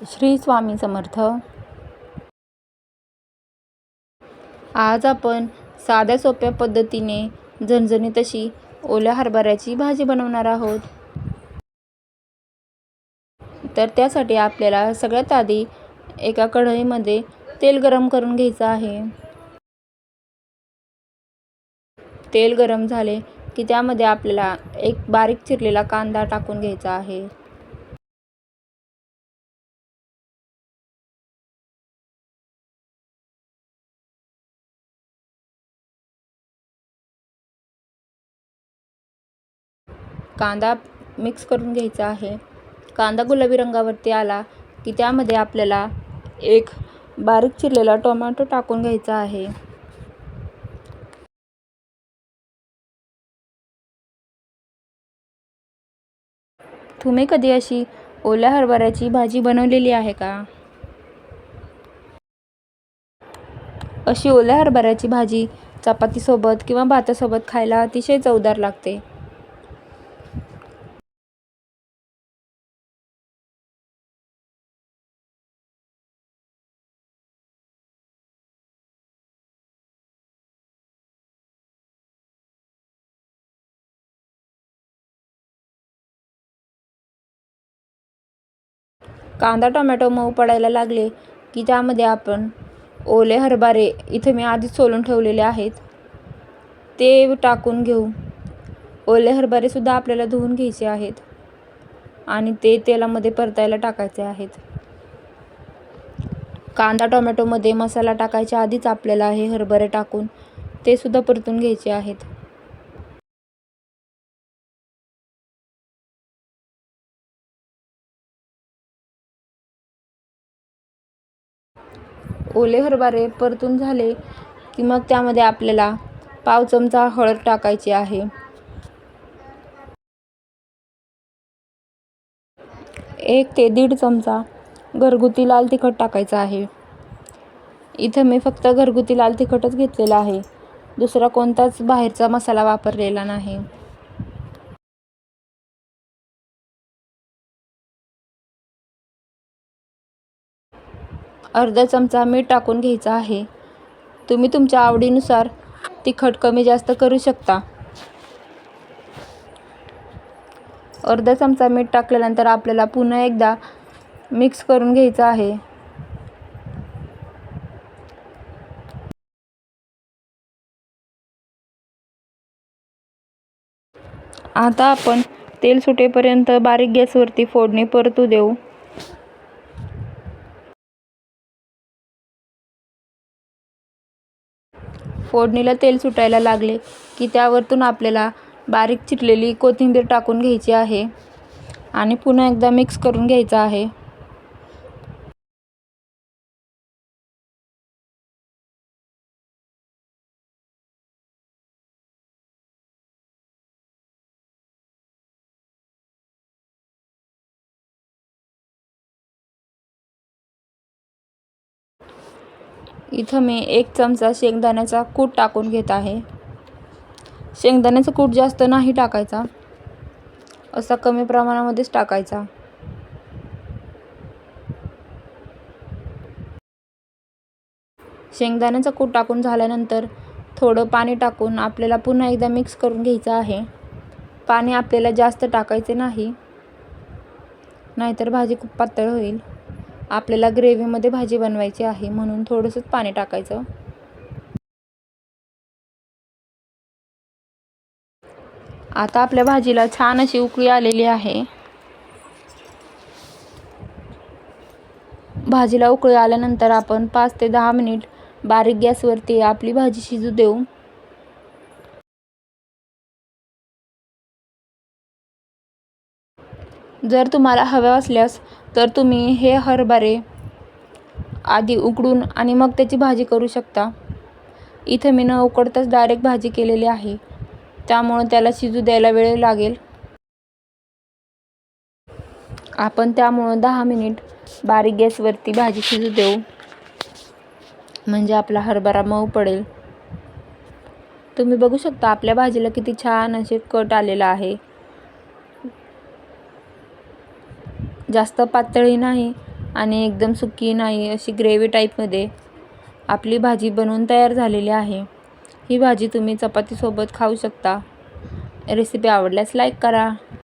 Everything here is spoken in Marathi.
श्री स्वामी समर्थ. आज आपण साध्या सोप्या पद्धतीने झणझणीत अशी ओल्या हरभऱ्याची भाजी बनवणार आहोत. तर त्यासाठी आपल्याला सगळ्यात आधी एका कढईमध्ये तेल गरम करून घ्यायचं आहे. तेल गरम झाले की त्यामध्ये आपल्याला एक बारीक चिरलेला कांदा टाकून घ्यायचा आहे. कांदा मिक्स करून घ्यायचा आहे. कांदा गुलाबी रंगावरती आला की त्यामध्ये आपल्याला एक बारीक चिरलेला टोमॅटो टाकून घ्यायचा आहे. तुम्ही कधी अशी ओल्या हरभऱ्याची भाजी बनवलेली आहे का? अशी ओल्या हरभऱ्याची भाजी चपातीसोबत किंवा भातासोबत खायला अतिशय चवदार लागते. कांदा टोमॅटो मऊ पडायला लागले की त्यामध्ये आपण ओले हरभरे इथे मी आधीच सोलून ठेवलेले आहेत ते टाकून घेऊ. ओले हरभरे सुद्धा आपल्याला धुवून घ्यायचे आहेत आणि ते तेलामध्ये परतायला टाकायचे आहेत. कांदा टोमॅटोमध्ये मसाला टाकायच्या आधीच आपल्याला हे हरभरे टाकून ते सुद्धा परतून घ्यायचे आहेत. ओले हरभरे परतून झाले की मग त्यामध्ये आपल्याला पाव चमचा हळद टाकायची आहे. 1 ते 1.5 चमचा घरगुती लाल तिखट टाकायचं आहे. इथं मी फक्त घरगुती लाल तिखटच घेतलेला आहे, दुसरा कोणताच बाहेरचा मसाला वापरलेला नाही. अर्धा चमचा मीठ टाकून घ्यायचं आहे. तुम्ही तुमच्या आवडीनुसार तिखट कमी जास्त करू शकता. अर्धा चमचा मीठ टाकल्यानंतर आपल्याला पुन्हा एकदा मिक्स करून घ्यायचं आहे. आता आपण तेल सुटेपर्यंत बारीक गॅसवरती फोडणी परतू देऊ. फोडणीला तेल सुटायला लागले की त्यावरतून आपल्याला बारीक चिरलेली कोथिंबीर टाकून घ्यायची आहे आणि पुन्हा एकदा मिक्स करून घ्यायचं आहे. इथं मी 1 चमचा शेंगदाण्याचा कूट टाकून घेत आहे. शेंगदाण्याचा कूट जास्त नाही टाकायचा, असा कमी प्रमाणामध्येच टाकायचा. शेंगदाण्याचा कूट टाकून झाल्यानंतर थोडं पाणी टाकून आपल्याला पुन्हा एकदा मिक्स करून घ्यायचं आहे. पाणी आपल्याला जास्त टाकायचे नाही, नाहीतर भाजी खूप पातळ होईल. आपल्याला ग्रेव्हीमध्ये भाजी बनवायची आहे म्हणून थोडंसंच पाणी टाकायचं. आता आपल्या भाजीला छान अशी उकळी आलेली आहे. भाजीला उकळी आल्यानंतर आपण 5 ते 10 मिनिट बारीक गॅसवरती आपली भाजी शिजू देऊ. जर तुम्हाला हवं असल्यास तर तुम्ही हे हरभरे आधी उकडून आणि मग त्याची भाजी करू शकता. इथे मी न उकडताच डायरेक्ट भाजी केलेली आहे, त्यामुळे त्याला शिजू द्यायला वेळ लागेल. आपण त्यामुळं 10 मिनिट बारीक गॅसवरती भाजी शिजू देऊ, म्हणजे आपला हरभरा मऊ पडेल. तुम्ही बघू शकता आपल्या भाजीला किती छान असे कट आलेला आहे. जास्त पातळही नाही आणि एकदम सुकी नाही अशी ग्रेव्ही टाईपमध्ये आपली भाजी बनवून तयार झालेली आहे. ही भाजी तुम्ही चपातीसोबत खाऊ शकता. रेसिपी आवडल्यास लाईक करा.